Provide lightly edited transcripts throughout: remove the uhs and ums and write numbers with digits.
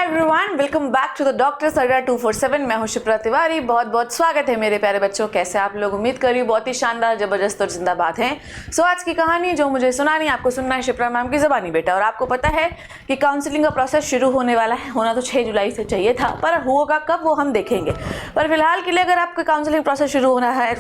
Hi everyone, welcome back to the doctors Adda 247। मैं हूं शिप्रा तिवारी। बहुत बहुत स्वागत है मेरे प्यारे बच्चों। कैसे आप लोग? उम्मीद कर रही हूं बहुत ही शानदार, जबरदस्त और जिंदाबाद हैं। सो आज की कहानी जो मुझे सुनानी, आपको सुनना है शिप्रा मैम की ज़बानी बेटा। और आपको पता है कि काउंसलिंग का प्रोसेस शुरू होने वाला है। होना तो 6 जुलाई से चाहिए था, पर होगा कब वो हम देखेंगे। पर फिलहाल के लिए अगर आपका काउंसलिंग प्रोसेस शुरू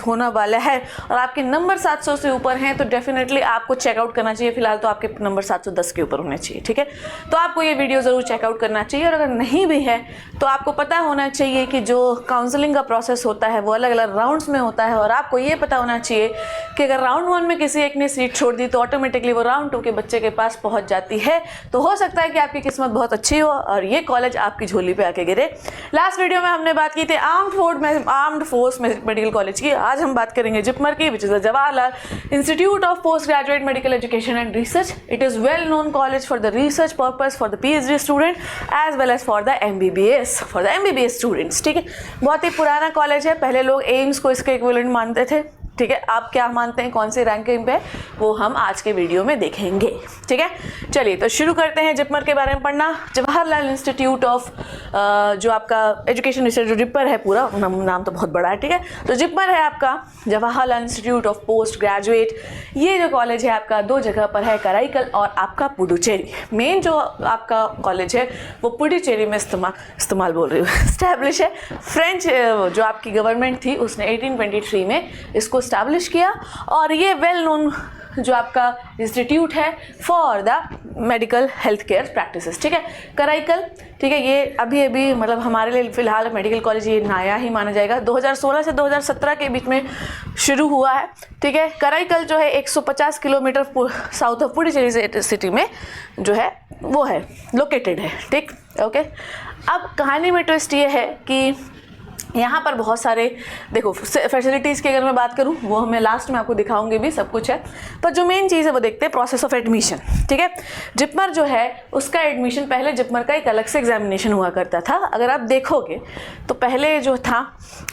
होना वाला है और आपके नंबर 700 से ऊपर हैं तो डेफिनेटली आपको चेकआउट करना चाहिए। फिलहाल तो आपके नंबर 710 के ऊपर होने चाहिए, ठीक है। तो आपको ये वीडियो ज़रूर चेकआउट करना चाहिए। और अगर नहीं भी है तो आपको पता होना चाहिए कि जो काउंसलिंग का प्रोसेस होता है वो अलग अलग राउंड्स में होता है। और आपको ये पता होना चाहिए कि अगर राउंड 1 में किसी एक ने सीट छोड़ दी तो ऑटोमेटिकली वो राउंड 2 के बच्चे के पास पहुंच जाती है। तो हो सकता है कि आपकी किस्मत बहुत अच्छी हो और ये कॉलेज आपकी झोली पे आके गिरे। लास्ट वीडियो में हमने बात की थी आर्म्ड फोर्स मेडिकल कॉलेज की। आज हम बात करेंगे जिपमर की, which is the Jawaharlal institute of post graduate medical education and research. It is well known college for the research purpose for the PhD student as well as for the MBBS students, ठीक है। बहुत ही पुराना college है। पहले लोग AIIMS को इसके equivalent मानते थे, ठीक है। आप क्या मानते हैं, कौन सी रैंकिंग पे, वो हम आज के वीडियो में देखेंगे, ठीक है। चलिए तो शुरू करते हैं जिपमर के बारे में पढ़ना। जवाहरलाल इंस्टीट्यूट ऑफ जो आपका एजुकेशन रिसर्च, जो जिपमर है, पूरा नाम तो बहुत बड़ा है, ठीक है। तो जिपमर है आपका Jawaharlal institute of post graduate. ये जो कॉलेज है आपका 2 जगह पर है, कराईकल और आपका पुडुचेरी। मेन जो आपका कॉलेज है वो पुडुचेरी में स्टैब्लिश है। फ्रेंच जो आपकी गवर्नमेंट थी उसने 1823 में इसको स्टैब्लिश किया। और ये वेल नोन जो आपका इंस्टीट्यूट है for the medical health care practices, ठीक है। कराईकल, ठीक है, ये अभी मतलब हमारे लिए फ़िलहाल मेडिकल कॉलेज ये नया ही माना जाएगा। 2016 से 2017 के बीच में शुरू हुआ है, ठीक है। कराईकल जो है 150 kilometre south of Puducherry city में जो है वो है लोकेटेड है, ठीक, ओके। अब कहानी में ट्विस्ट ये है कि यहाँ पर बहुत सारे, देखो, फैसिलिटीज़ की अगर मैं बात करूँ वो मैं लास्ट में आपको दिखाऊंगी भी, सब कुछ है। पर जो मेन चीज़ है वो देखते हैं प्रोसेस ऑफ एडमिशन, ठीक है। जिपमर जो है उसका एडमिशन, पहले जिपमर का एक अलग से एग्जामिनेशन हुआ करता था। अगर आप देखोगे तो पहले जो था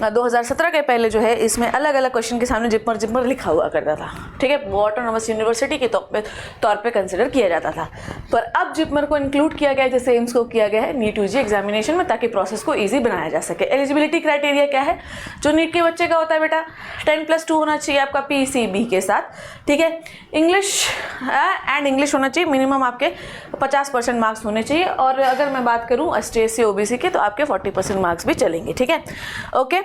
2017 के पहले जो है इसमें अलग अलग क्वेश्चन के सामने जिपमर लिखा हुआ करता था, ठीक है। वो ऑटोनोमस यूनिवर्सिटी के तौर पर कंसिडर किया जाता था। पर अब जिपमर को इंक्लूड किया गया है, जैसे एम्स को किया गया है, नीट UG एग्जामिनेशन में, ताकि प्रोसेस को ईजी बनाया जा सके। एलिजिबिलिटी क्राइटेरिया क्या है जो नीट के बच्चे का होता है बेटा? 10+2 होना चाहिए आपका PCB के साथ, ठीक है। इंग्लिश एंड इंग्लिश होना चाहिए, मिनिमम आपके 50% मार्क्स होने चाहिए। और अगर मैं बात करूं ST SC OBC के तो आपके 40% मार्क्स भी चलेंगे, ठीक है, ओके।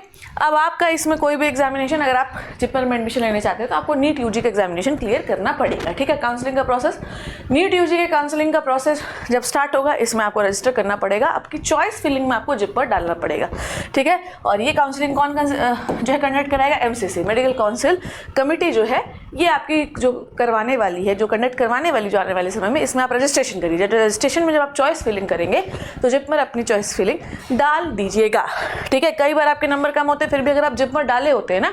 अब आपका इसमें कोई भी एग्जामिनेशन, अगर आप जिपमर में एडमिशन लेने चाहते हैं तो आपको नीट UG का एग्जामिनेशन क्लियर करना पड़ेगा, ठीक है। काउंसलिंग का प्रोसेस, नीट UG के काउंसलिंग का प्रोसेस जब स्टार्ट होगा इसमें आपको रजिस्टर करना पड़ेगा। आपकी चॉइस फिलिंग में आपको जिपमर डालना पड़ेगा, ठीक है। और ये काउंसलिंग कौन जो है कंडक्ट कराएगा? MCC, मेडिकल काउंसिल कमेटी जो है ये आपकी जो करवाने वाली है, जो कंडक्ट करवाने वाली जो आने वाले समय में, इसमें आप रजिस्ट्रेशन करिए। रजिस्ट्रेशन में जब आप चॉइस फिलिंग करेंगे तो जिपमर अपनी चॉइस फिलिंग डाल दीजिएगा, ठीक है। कई बार आपके नंबर कम होते हैं, फिर भी अगर आप जिपमर डाले होते हैं ना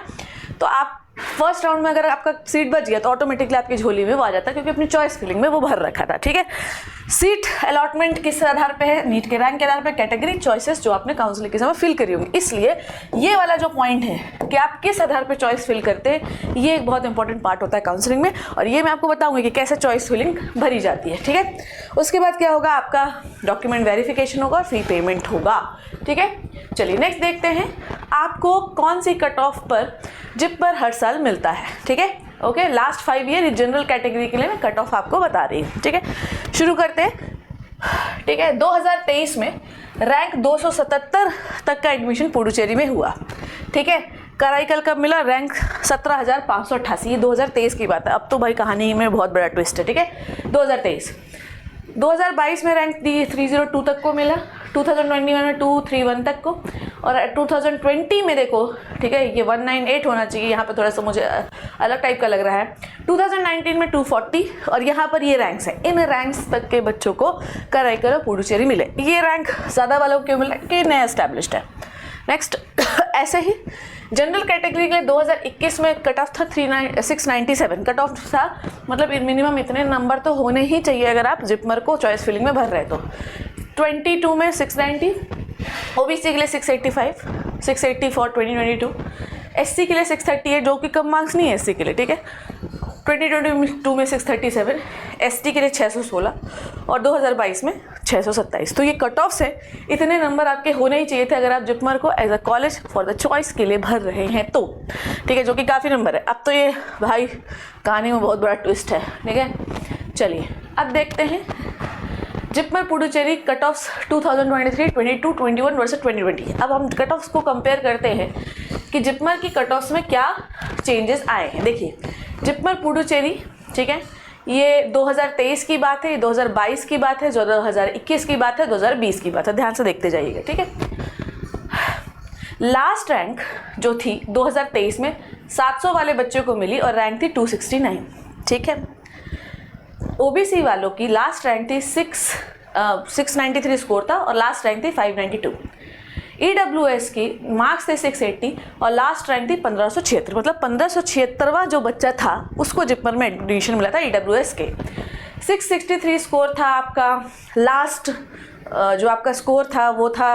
तो आप फर्स्ट राउंड में अगर आपका सीट बच गया तो ऑटोमेटिकली आपकी झोली में वो आ जाता है, क्योंकि अपनी चॉइस फिलिंग में वो भर रखा था, ठीक है। सीट अलॉटमेंट किस आधार पे है? नीट के रैंक के आधार पे, कैटेगरी चॉइसेस जो आपने काउंसलिंग के समय फिल करी होंगी। इसलिए ये वाला जो पॉइंट है कि आप किस आधार पे चॉइस फिल करते हैं, ये एक बहुत इंपॉर्टेंट पार्ट होता है काउंसलिंग में। और ये मैं आपको बताऊंगी कि कैसे चॉइस फिलिंग भरी जाती है, ठीक है। उसके बाद क्या होगा, आपका डॉक्यूमेंट वेरिफिकेशन होगा, फी पेमेंट होगा, ठीक है। चलिए नेक्स्ट देखते हैं आपको कौन सी कट ऑफ पर जिपमर हर साल मिलता है, ठीक है, okay. Last 5 year general category के लिए मैं कट ऑफ आपको बता रही हूँ, ठीक है। शुरू करते हैं, ठीक है। 2023 में रैंक 277 तक का एडमिशन पुडुचेरी में हुआ, ठीक है। कराईकल कब मिला? रैंक 17,588, ये 2023 की बात है। अब तो भाई कहानी में बहुत बड़ा ट्विस्ट है, ठीक है। 2022 में रैंक 302 तक को मिला, 2021 में 231 तक को, और 2020 में देखो, ठीक है, ये 198 होना चाहिए, यहाँ पे थोड़ा सा मुझे अलग टाइप का लग रहा है। 2019 में 240, और यहाँ पर ये रैंक्स हैं। इन रैंक्स तक के बच्चों को कराईकल और पुडुचेरी मिले। ये रैंक ज़्यादा वालों को क्यों मिला? कि नया एस्टैब्लिश्ड है। नेक्स्ट ऐसे ही जनरल कैटेगरी के लिए 2021 में कट ऑफ था 697 कट ऑफ था, मतलब मिनिमम इतने नंबर तो होने ही चाहिए अगर आप जिपमर को चॉइस फिलिंग में भर रहे तो। 22 में 690, OBC के लिए 685, 680 फॉर 2022, SC के लिए 638 जो कि कम मार्क्स नहीं है SC के लिए, ठीक है। 2022 में 637, ST के लिए 616 और 2022 में 627। तो ये कट ऑफ से इतने नंबर आपके होने ही चाहिए थे अगर आप जिपमर को as a college for the choice के लिए भर रहे हैं तो, ठीक है, जो कि काफ़ी नंबर है। अब तो ये भाई कहानी में बहुत बड़ा ट्विस्ट है, ठीक है। चलिए अब देखते हैं JIPMER Puducherry cut offs 2023, 22, 21 versus 2020। अब हम कट ऑफ्स को कंपेयर करते हैं कि जिपमर की कट ऑफ्स में क्या चेंजेस आए हैं। देखिए जिपमर पुडुचेरी, ठीक है, ये 2023 की बात है, ये 2022 की बात है, 2021 की बात है, 2020 की बात है, ध्यान से देखते जाइएगा, ठीक है। लास्ट रैंक जो थी 2023 में 700 वाले बच्चों को मिली और रैंक थी 269, ठीक है। ओबीसी वालों की लास्ट रैंक थी 693 स्कोर था और लास्ट रैंक थी 592। EWS की मार्क्स थे 680 और लास्ट रैंक थी 1576, मतलब 1576वां जो बच्चा था उसको जिपमर में एडमिशन मिला था EWS के। 663 स्कोर था आपका लास्ट, जो आपका स्कोर था वो था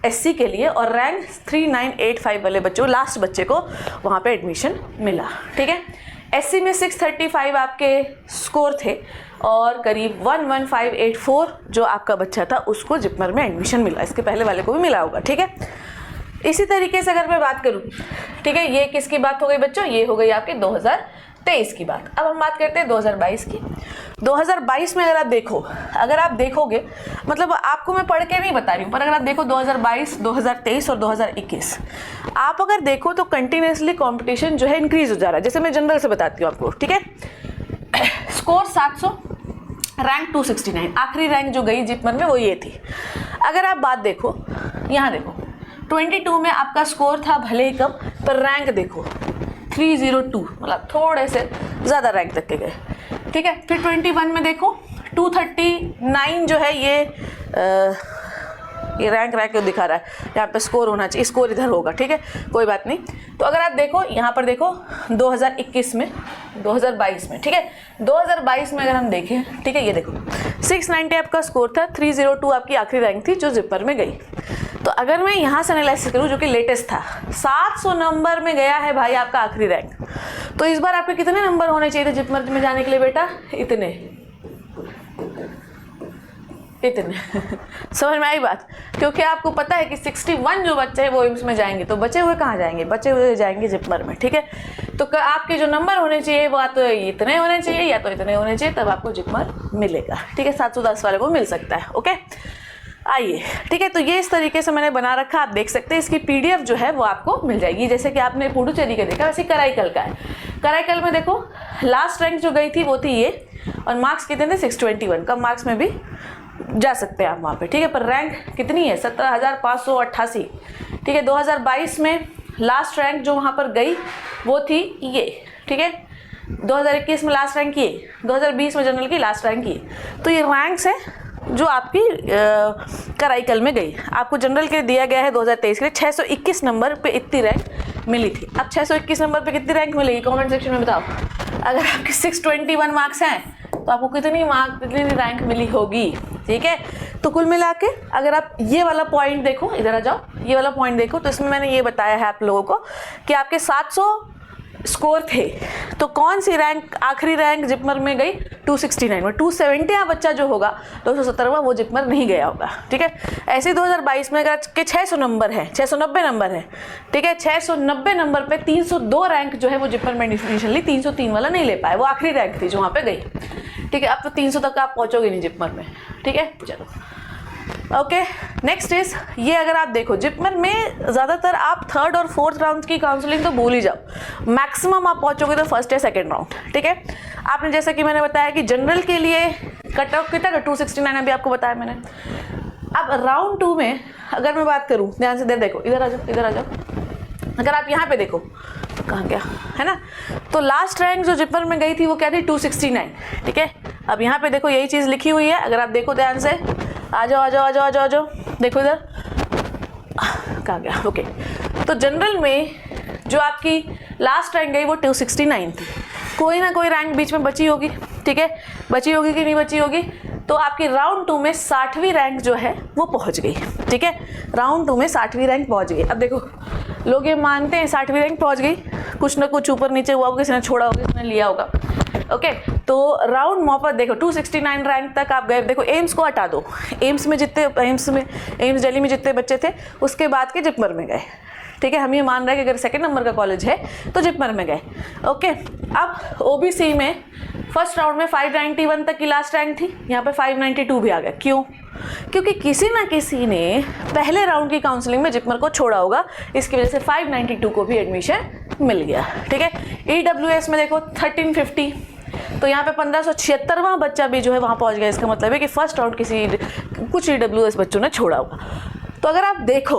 SC के लिए और रैंक 3985 वाले बच्चों, लास्ट बच्चे को वहाँ पे एडमिशन मिला, ठीक है। SC में 635 आपके स्कोर थे और करीब 11584 जो आपका बच्चा था उसको जिपमर में एडमिशन मिला। इसके पहले वाले को भी मिला होगा, ठीक है। इसी तरीके से अगर मैं बात करूं, ठीक है, ये किसकी बात हो गई बच्चों, ये हो गई आपके 2023 की बात। अब हम बात करते हैं 2022 की। 2022 में अगर आप देखोगे, मतलब आपको मैं पढ़ के नहीं बता रही हूँ, पर अगर आप देखो 2022, 2023 और 2021, आप अगर देखो तो कंटिन्यूसली कंपटीशन जो है इंक्रीज हो जा रहा है। जैसे मैं जनरल से बताती हूँ आपको, ठीक है। स्कोर 700, रैंक 269, आखिरी रैंक जो गई जिपमर में वो ये थी। अगर आप बात देखो, यहाँ देखो 22 में आपका स्कोर था भले ही कम, पर रैंक देखो 302, मतलब थोड़े से ज़्यादा रैंक तक के गए, ठीक है। फिर 21 में देखो 239 जो है ये रैंक दिखा रहा है, यहाँ पे स्कोर होना चाहिए, स्कोर इधर होगा, ठीक है, कोई बात नहीं। तो अगर आप देखो यहाँ पर देखो 2021 में, 2022 में, ठीक है, 2022 में अगर हम देखें, ठीक है, ये देखो 690 आपका स्कोर था, 302 आपकी आखिरी रैंक थी जो जिपमर में गई। तो अगर मैं यहाँ से एनालिसिस करूँ जो कि लेटेस्ट था, 700 नंबर में गया है भाई आपका आखिरी रैंक। तो इस बार आपके कितने नंबर होने चाहिए थे जिपमर में जाने के लिए बेटा, इतने समझ में आई बात। क्योंकि आपको पता है कि 61 जो बच्चे हैं वो एम्स में जाएंगे, तो बचे हुए कहाँ जाएंगे, बचे हुए जाएंगे जिपमर में, ठीक है। तो आपके जो नंबर होने चाहिए वो तो इतने होने चाहिए या तो इतने होने चाहिए, तब आपको जिपमर मिलेगा, ठीक है। 710 वाले को मिल सकता है, ओके। आइए, ठीक है, तो ये इस तरीके से मैंने बना रखा, आप देख सकते हैं। इसकी PDF जो है वो आपको मिल जाएगी। जैसे कि आपने पुडुचेरी का देखा, वैसे कराईकल का है। कराईकल में देखो लास्ट रैंक जो गई थी वो थी ये, और मार्क्स कितने थे 621, कम मार्क्स में भी जा सकते हैं आप वहाँ पे, ठीक है। पर रैंक कितनी है 17,588, ठीक है। 2022 में लास्ट रैंक जो वहाँ पर गई वो थी ये, ठीक है। 2021 में लास्ट रैंक ये, 2020 में जनरल की लास्ट रैंक ये। तो ये रैंक्स है जो आपकी कराईकल में गई। आपको जनरल के दिया गया है 2023 के लिए 621 नंबर पे इतनी रैंक मिली थी। अब 621 नंबर पे कितनी रैंक मिलेगी कमेंट सेक्शन में बताओ। अगर आपके 621 मार्क्स हैं तो आपको कितनी रैंक मिली होगी, ठीक है। तो कुल मिला के अगर आप ये वाला पॉइंट देखो, इधर आ जाओ, ये वाला पॉइंट देखो, तो इसमें मैंने ये बताया है आप लोगों को कि आपके 700 स्कोर थे, तो कौन सी रैंक आखिरी रैंक जिपमर में गई 269 में। 270 बच्चा जो होगा 270वां वो जिपमर नहीं गया होगा, ठीक है। ऐसे 2022 में अगर के 600 नंबर है, 690 नंबर है, ठीक है, 690 नंबर पे 302 रैंक जो है वो जिपमर में एडमिशन ली, 303 वाला नहीं ले पाए, वो आखिरी रैंक थी जो वहाँ पे गई, ठीक है। अब तो 300 तक आप पहुँचोगे नहीं जिपमर में, ठीक है। चलो ओके, नेक्स्ट इज ये, अगर आप देखो जिपमर में ज़्यादातर आप थर्ड और फोर्थ राउंड की काउंसलिंग तो भूल ही जाओ, मैक्सिमम आप पहुंचोगे तो फर्स्ट या सेकंड राउंड, ठीक है। आपने जैसा कि मैंने बताया कि जनरल के लिए कट ऑफ कितना 269 अभी आपको बताया मैंने। अब राउंड 2 में अगर मैं बात करूं, ध्यान से देखो, इधर आ जाओ, इधर आ जाओ। अगर आप यहाँ पे देखो कहाँ गया है ना, तो लास्ट रैंक जो जिपमर में गई थी वो क्या थी 269, ठीक है। अब यहाँ पे देखो यही चीज़ लिखी हुई है, अगर आप देखो ध्यान से, आ जाओ आ जाओ आ जाओ आ जाओ आ जाओ, देखो इधर कहाँ गया, ओके। तो जनरल में जो आपकी लास्ट रैंक गई वो 269 थी, कोई ना कोई रैंक बीच में बची होगी, ठीक है, बची होगी कि नहीं बची होगी। तो आपकी राउंड 2 में 60वीं रैंक जो है वो पहुंच गई, ठीक है। राउंड 2 में 60वीं रैंक पहुंच गई। अब देखो लोग ये मानते हैं 60वीं रैंक पहुंच गई, कुछ ना कुछ ऊपर नीचे हुआ होगा, किसी ने छोड़ा होगा, किसी ने लिया होगा, ओके। तो राउंड मॉपर देखो 269 रैंक तक आप गए। देखो एम्स को हटा दो, एम्स दिल्ली में जितने बच्चे थे उसके बाद के जिपमर में गए, ठीक है। हम ये मान रहे हैं कि अगर सेकंड नंबर का कॉलेज है तो जिपमर में गए, ओके। अब ओबीसी में फर्स्ट राउंड में 591 तक की लास्ट रैंक थी, यहाँ पे 592 भी आ गया। क्यों? क्योंकि किसी ना किसी ने पहले राउंड की काउंसलिंग में जिपमर को छोड़ा होगा, इसकी वजह से 592 को भी एडमिशन मिल गया, ठीक है। EWS में देखो 1350, तो यहाँ पे 1576वां बच्चा भी जो है वहाँ पहुँच गया। इसका मतलब है कि फर्स्ट राउंड कुछ EWS बच्चों ने छोड़ा होगा। तो अगर आप देखो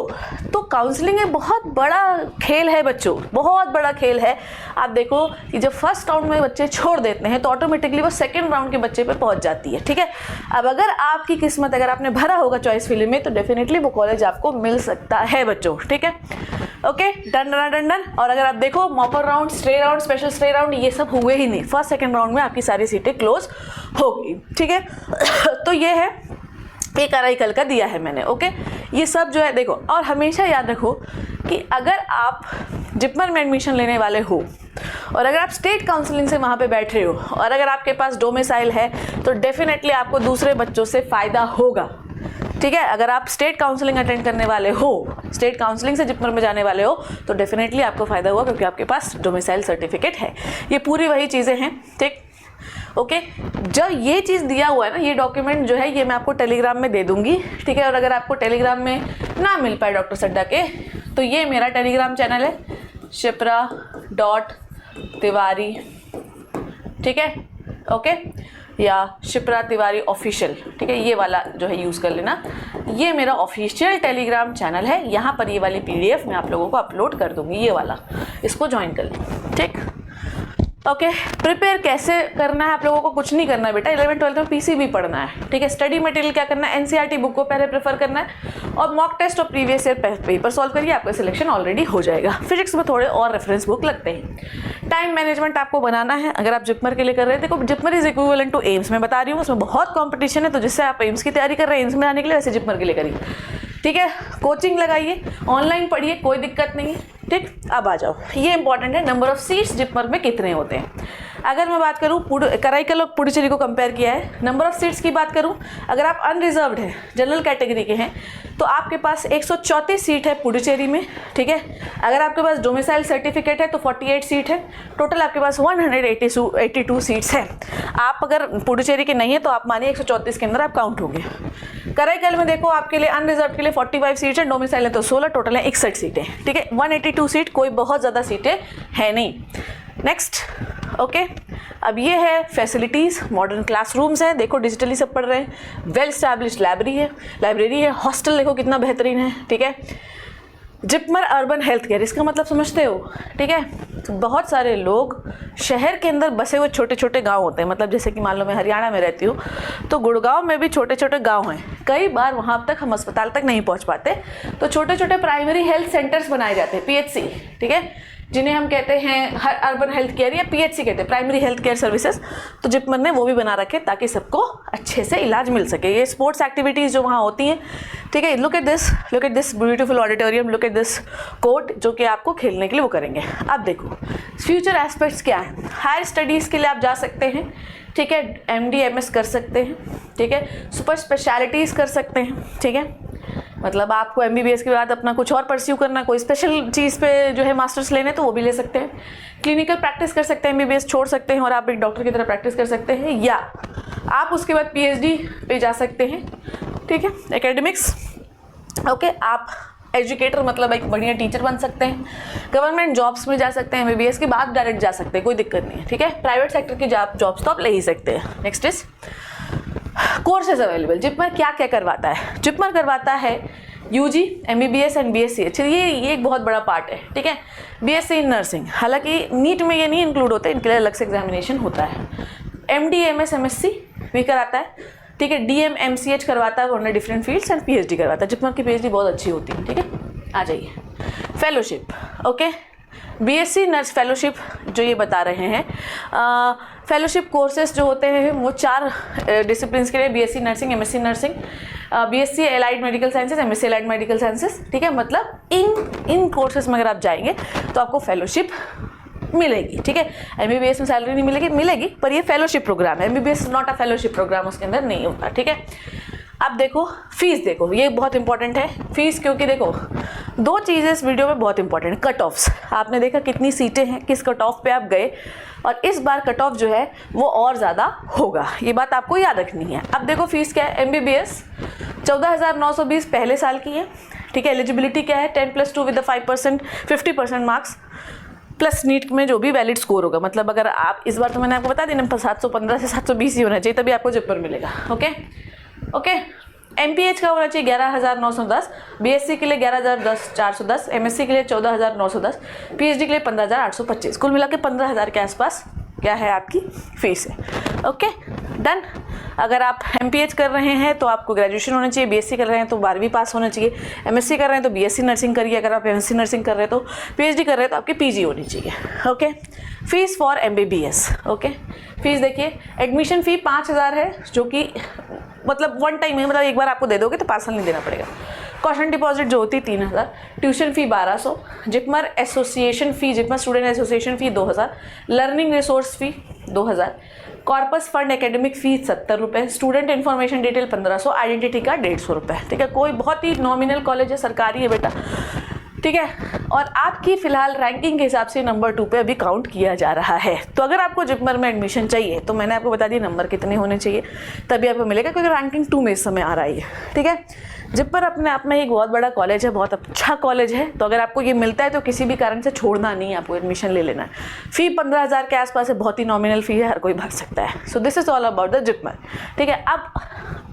तो काउंसलिंग एक बहुत बड़ा खेल है बच्चों, बहुत बड़ा खेल है। आप देखो कि जब फर्स्ट राउंड में बच्चे छोड़ देते हैं तो ऑटोमेटिकली वो सेकंड राउंड के बच्चे पे पहुंच जाती है, ठीक है। अब अगर आपकी किस्मत, अगर आपने भरा होगा चॉइस फिल्म में, तो डेफिनेटली वो कॉलेज आपको मिल सकता है बच्चों, ठीक है। Okay, done. और अगर आप देखो mop up round, stray round, special stray round, ये सब हुए ही नहीं। फर्स्ट सेकेंड राउंड में आपकी सारी सीटें क्लोज हो गई, ठीक है। तो ये है एक अराइकल का दिया है मैंने, ओके। ये सब जो है देखो, और हमेशा याद रखो कि अगर आप जिपमर में एडमिशन लेने वाले हो और अगर आप स्टेट काउंसलिंग से वहाँ पे बैठ रहे हो और अगर आपके पास डोमिसाइल है तो डेफिनेटली आपको दूसरे बच्चों से फ़ायदा होगा, ठीक है। अगर आप स्टेट काउंसलिंग अटेंड करने वाले हो, स्टेट काउंसलिंग से जिपमर में जाने वाले हो, तो डेफिनेटली आपको फ़ायदा होगा क्योंकि आपके पास डोमिसाइल सर्टिफिकेट है। ये पूरी वही चीज़ें हैं, ठीक, ओके। जब ये चीज़ दिया हुआ है ना, ये डॉक्यूमेंट जो है ये मैं आपको टेलीग्राम में दे दूंगी, ठीक है। और अगर आपको टेलीग्राम में ना मिल पाए डॉक्टर सड्डा के, तो ये मेरा टेलीग्राम चैनल है शिप्रा.तिवारी, ठीक है, ओके, या शिप्रा तिवारी ऑफिशियल, ठीक है। ये वाला जो है यूज़ कर लेना, ये मेरा ऑफिशियल टेलीग्राम चैनल है। यहाँ पर ये वाली PDF मैं आप लोगों को अपलोड कर दूंगी, ये वाला, इसको ज्वाइन कर लें, ठीक, ओके। प्रिपेयर कैसे करना है आप लोगों को? कुछ नहीं करना है बेटा, 11th-12th में PCB पढ़ना है, ठीक है। स्टडी मटेरियल क्या करना है? NCERT बुक को पहले प्रेफर करना है और मॉक टेस्ट और प्रीवियस ईयर पेपर सॉल्व करिए, आपका सिलेक्शन ऑलरेडी हो जाएगा। फिजिक्स में थोड़े और रेफरेंस बुक लगते हैं। टाइम मैनेजमेंट आपको बनाना है अगर आप जिपमर के लिए कर रहे हैं। देखो JIPMER is equivalent to AIIMS, मैं बता रही हूँ, उसमें बहुत कॉम्पिटिशन है। तो जिससे आप एम्स की तैयारी कर रहे हैं, एम्स में आने के लिए, वैसे जिपमर के लिए करिए, ठीक है। कोचिंग लगाइए, ऑनलाइन पढ़िए, कोई दिक्कत नहीं है, ठीक। अब आ जाओ, ये इंपॉर्टेंट है, नंबर ऑफ सीट्स जिपमर में कितने होते हैं। अगर मैं बात करूँ, कराईकल और पुडुचेरी को कंपेयर किया है। नंबर ऑफ सीट्स की बात करूँ, अगर आप अनरिजर्व्ड हैं, जनरल कैटेगरी के हैं, तो आपके पास 134 सीट है पुडुचेरी में, ठीक है। अगर आपके पास डोमिसाइल सर्टिफिकेट है तो 48 सीट है। टोटल आपके पास 182 सीट्स है। आप अगर पुडुचेरी के नहीं है तो आप मानिए 134 के अंदर आप काउंट होंगे। कराईकल में देखो आपके लिए अनरिजर्व के लिए 45 सीट्स है, डोमिसाइल है तो 16, टोटल है 61 सीटें, ठीक है। 182 सीट, कोई बहुत ज़्यादा सीटें है नहीं। Next, okay. अब ये है फैसिलिटीज़, मॉडर्न क्लासरूम्स हैं, देखो डिजिटली सब पढ़ रहे हैं, वेल स्टैब्लिश्ड लाइब्रेरी है, हॉस्टल देखो कितना बेहतरीन है, ठीक है। जिपमर अर्बन हेल्थ केयर, इसका मतलब समझते हो, ठीक है। तो बहुत सारे लोग शहर के अंदर बसे हुए छोटे छोटे गांव होते हैं, मतलब जैसे कि मान लो मैं हरियाणा में रहती हूँ तो गुड़गांव में भी छोटे छोटे गांव हैं। कई बार वहाँ तक हम अस्पताल तक नहीं पहुँच पाते, तो छोटे छोटे प्राइमरी हेल्थ सेंटर्स बनाए जाते हैं, PHC, ठीक है, जिन्हें हम कहते हैं अर्बन हेल्थ केयर या PHC कहते हैं, प्राइमरी हेल्थ केयर सर्विसेज। तो जिपमर ने वो भी बना रखे ताकि सबको अच्छे से इलाज मिल सके। ये स्पोर्ट्स एक्टिविटीज़ जो वहाँ होती हैं, ठीक है। Look at this beautiful auditorium, look at this court, जो कि आपको खेलने के लिए वो करेंगे। अब देखो फ्यूचर एस्पेक्ट्स क्या है। हायर स्टडीज़ के लिए आप जा सकते हैं, ठीक है, MD MS कर सकते हैं, ठीक है, सुपर स्पेशलिटीज़ कर सकते हैं, ठीक है। मतलब आपको MBBS के बाद अपना कुछ और परस्यू करना, कोई स्पेशल चीज़ पे जो है मास्टर्स लेने, तो वो भी ले सकते हैं। क्लिनिकल प्रैक्टिस कर सकते हैं, MBBS छोड़ सकते हैं और आप एक डॉक्टर की तरह प्रैक्टिस कर सकते हैं, या आप उसके बाद PhD पे जा सकते हैं, ठीक है। एकेडमिक्स, ओके, आप एजुकेटर मतलब एक बढ़िया टीचर बन सकते हैं। गवर्नमेंट जॉब्स में जा सकते हैं, MBBS के बाद डायरेक्ट जा सकते हैं, कोई दिक्कत नहीं है, ठीक है। प्राइवेट सेक्टर की जॉब्स तो आप ले ही सकते हैं। Next is courses available. JIPMER क्या क्या करवाता है? जिपमर करवाता है UG, MBBS एंड BSc। अच्छा, ये एक बहुत बड़ा पार्ट है, ठीक है। BSc इन नर्सिंग, हालांकि नीट में ये नहीं इंक्लूड होते, इनके लिए अलग से एग्जामिनेशन होता है। MD MS MSc भी कराता है, ठीक है। DM MCH करवाता है वरना डिफरेंट फील्ड्स, एंड PhD करवाता है। जिपमर की PhD बहुत अच्छी होती है, ठीक है। आ जाइए, fellowship, okay. BSc nurse fellowship जो ये बता रहे हैं, फेलोशिप कोर्सेज जो होते हैं वो 4 डिसिप्लिन्स के लिए, BSc nursing, MSc nursing, BSc allied medical sciences, MSc allied medical sciences, ठीक है। मतलब इन कोर्सेज में अगर आप जाएंगे तो आपको फेलोशिप मिलेगी, ठीक है। MBBS में सैलरी नहीं मिलेगी, मिलेगी, पर ये फेलोशिप प्रोग्राम है। MBBS not a fellowship programme, उसके अंदर नहीं होता, ठीक है। अब देखो फीस, देखो ये बहुत इंपॉर्टेंट है फीस, क्योंकि देखो दो चीज़ें इस वीडियो में बहुत इंपॉर्टेंट है। कट ऑफ्स, आपने देखा कितनी सीटें हैं, किस कट ऑफ पे आप गए, और इस बार कट ऑफ जो है वो और ज़्यादा होगा, ये बात आपको याद रखनी है। अब देखो फीस क्या है, MBBS 14,920 पहले साल की है, ठीक है। एलिजिबिलिटी क्या है, 10+2 विद 5% 50% मार्क्स प्लस नीट में जो भी वैलिड स्कोर होगा। मतलब अगर आप इस बार, तो मैंने आपको बता देना 715 से 720 ही होना चाहिए, तभी आपको जिप्पर मिलेगा, ओके। MPH का होना चाहिए 11,910, BSc के लिए 11,410, MSc के लिए 14,910, PhD के लिए 15,825, कुल मिला के 15,000 के आसपास क्या है आपकी फीस है, ओके डन। अगर आप MPH कर रहे हैं तो आपको ग्रेजुएशन होना चाहिए, BSc कर रहे हैं तो 12वीं पास होना चाहिए, MSc कर रहे हैं तो BSc नर्सिंग करिए, अगर आप MSc नर्सिंग कर रहे हैं तो PhD कर रहे हैं तो आपकी PG होनी चाहिए, okay. Fees for MBBS, okay. Fees देखिए, एडमिशन फ़ी 5,000 है, जो कि मतलब वन टाइम है, मतलब एक बार आपको दे दोगे तो पार्सल नहीं देना पड़ेगा। कॉशन डिपॉजिट जो होती है 3,000, ट्यूशन फ़ी 1,200, जिपमर एसोसिएशन फ़ी, जिपमर स्टूडेंट एसोसिएशन फ़ी 2,000, लर्निंग रिसोर्स फ़ी 2,000, कॉर्पस फंड एकेडमिक फ़ी 70 रुपये, student information detail 1,500, identity card 150 रुपये, ठीक है। कोई बहुत ही नॉमिनल कॉलेज है, सरकारी है बेटा, ठीक है। और आपकी फ़िलहाल रैंकिंग के हिसाब से नंबर 2 पे अभी काउंट किया जा रहा है। तो अगर आपको जिपमर में एडमिशन चाहिए तो मैंने आपको बता दिया नंबर कितने होने चाहिए, तभी आपको मिलेगा, क्योंकि रैंकिंग 2 में इस समय आ रही है, ठीक है। जिपमर अपने आप में एक बहुत बड़ा कॉलेज है, बहुत अच्छा कॉलेज है, तो अगर आपको ये मिलता है तो किसी भी कारण से छोड़ना नहीं है, आपको एडमिशन ले लेना है। फ़ी 15,000 के आसपास है, बहुत ही नॉमिनल फ़ी है, हर कोई भर सकता है। So this is all about the JIPMER, ठीक है। अब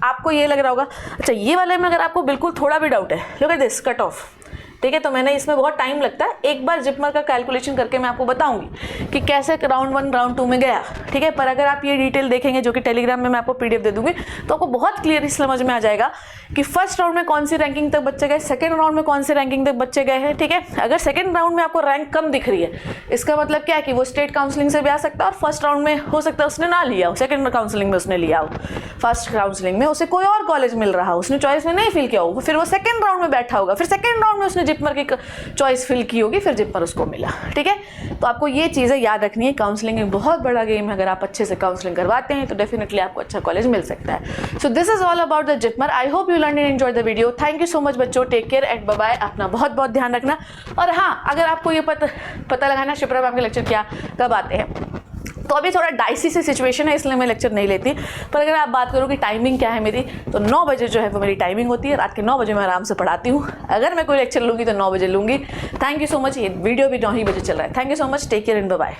आपको ये लग रहा होगा, अच्छा ये वाले में अगर आपको बिल्कुल थोड़ा भी डाउट है, look at this cut off, ठीक है। तो मैंने इसमें बहुत टाइम लगता है, एक बार जिपमर का कैलकुलेशन करके मैं आपको बताऊंगी कि कैसे राउंड 1 राउंड 2 में गया, ठीक है। पर अगर आप ये डिटेल देखेंगे, जो कि टेलीग्राम में मैं आपको PDF दे दूंगी, तो आपको बहुत क्लियर समझ में आ जाएगा कि फर्स्ट राउंड में कौन सी रैंकिंग तक बच्चे गए, सेकंड राउंड में कौन सी रैंकिंग तक बच्चे गए हैं, ठीक है। अगर सेकंड राउंड में आपको रैंक कम दिख रही है, इसका मतलब क्या है कि वो स्टेट काउंसलिंग से भी आ सकता है, और फर्स्ट राउंड में हो सकता है उसने ना लिया हो, सेकंड काउंसलिंग में उसने लिया हो, फर्स्ट काउंसलिंग में उसे कोई और कॉलेज मिल रहा हो, उसने चॉइस में नहीं फिल किया हो, फिर वो सेकंड राउंड में बैठा होगा, फिर सेकंड राउंड में उसने जिपमर की चॉइस फिल की होगी, फिर जिपमर उसको मिला, ठीक है। तो आपको ये चीज़ें याद रखनी है। काउंसलिंग एक बहुत बड़ा गेम है, अगर आप अच्छे से काउंसलिंग करवाते हैं तो डेफिनेटली आपको अच्छा कॉलेज मिल सकता है। So this is all about the JIPMER. I hope you learn and enjoy the video. Thank you so much बच्चों, take care and bye bye. अपना बहुत बहुत ध्यान रखना। और हाँ, अगर आपको ये पता लगाना शिप्रा मैम के लेक्चर क्या कब आते हैं, तो अभी थोड़ा डाइसी से सिचुएशन है, इसलिए मैं लेक्चर नहीं लेती। पर अगर आप बात करो कि टाइमिंग क्या है मेरी, तो 9 बजे जो है वो मेरी टाइमिंग होती है। रात के 9 बजे मैं आराम से पढ़ाती हूँ। अगर मैं कोई लेक्चर लूँगी तो 9 बजे लूँगी। Thank you so much. ये वीडियो भी 9 ही बजे चल रहा है। Thank you so much, take care and bye bye.